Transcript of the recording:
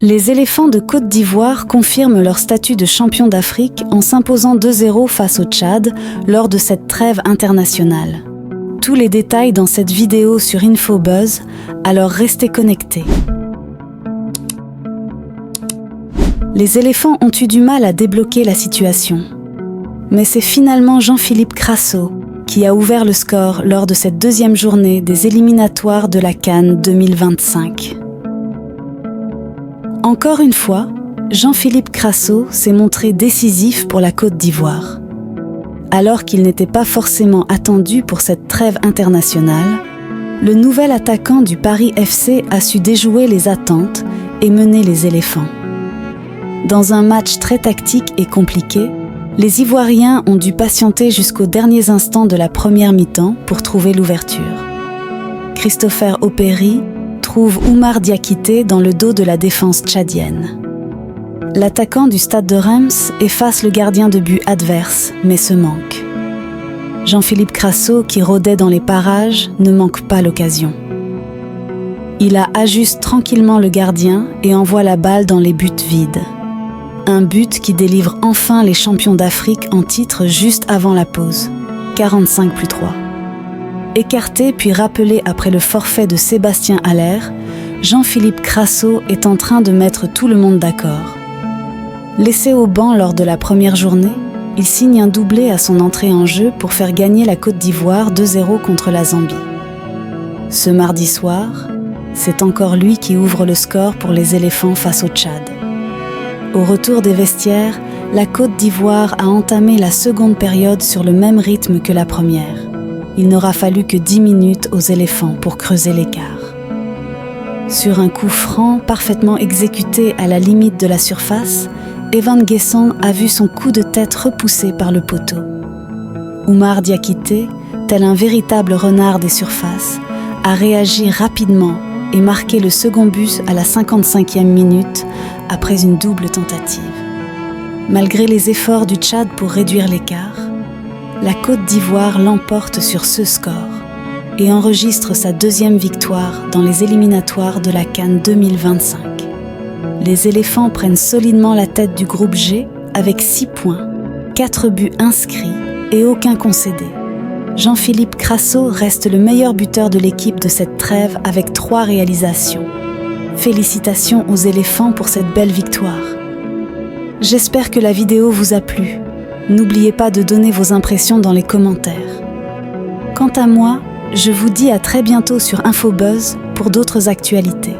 Les éléphants de Côte d'Ivoire confirment leur statut de champion d'Afrique en s'imposant 2-0 face au Tchad lors de cette trêve internationale. Tous les détails dans cette vidéo sur InfoBuzz, alors restez connectés. Les éléphants ont eu du mal à débloquer la situation. Mais c'est finalement Jean-Philippe Crasso qui a ouvert le score lors de cette deuxième journée des éliminatoires de la CAN 2025. Encore une fois, Jean-Philippe Crasso s'est montré décisif pour la Côte d'Ivoire. Alors qu'il n'était pas forcément attendu pour cette trêve internationale, le nouvel attaquant du Paris FC a su déjouer les attentes et mener les éléphants. Dans un match très tactique et compliqué, les Ivoiriens ont dû patienter jusqu'aux derniers instants de la première mi-temps pour trouver l'ouverture. Christopher Opéry trouve Oumar Diakité dans le dos de la défense tchadienne. L'attaquant du Stade de Reims efface le gardien de but adverse, mais se manque. Jean-Philippe Crasso, qui rôdait dans les parages, ne manque pas l'occasion. Il ajuste tranquillement le gardien et envoie la balle dans les buts vides. Un but qui délivre enfin les champions d'Afrique en titre juste avant la pause, 45+3. Écarté puis rappelé après le forfait de Sébastien Haller, Jean-Philippe Crasso est en train de mettre tout le monde d'accord. Laissé au banc lors de la première journée, il signe un doublé à son entrée en jeu pour faire gagner la Côte d'Ivoire 2-0 contre la Zambie. Ce mardi soir, c'est encore lui qui ouvre le score pour les éléphants face au Tchad. Au retour des vestiaires, la Côte d'Ivoire a entamé la seconde période sur le même rythme que la première. Il n'aura fallu que 10 minutes aux éléphants pour creuser l'écart. Sur un coup franc parfaitement exécuté à la limite de la surface, Evan Guessant a vu son coup de tête repoussé par le poteau. Oumar Diakité, tel un véritable renard des surfaces, a réagi rapidement et marqué le second but à la 55e minute après une double tentative. Malgré les efforts du Tchad pour réduire l'écart, la Côte d'Ivoire l'emporte sur ce score et enregistre sa deuxième victoire dans les éliminatoires de la CAN 2025. Les éléphants prennent solidement la tête du groupe G avec 6 points, 4 buts inscrits et aucun concédé. Jean-Philippe Crasso reste le meilleur buteur de l'équipe de cette trêve avec 3 réalisations. Félicitations aux éléphants pour cette belle victoire. J'espère que la vidéo vous a plu. N'oubliez pas de donner vos impressions dans les commentaires. Quant à moi, je vous dis à très bientôt sur InfoBuzz pour d'autres actualités.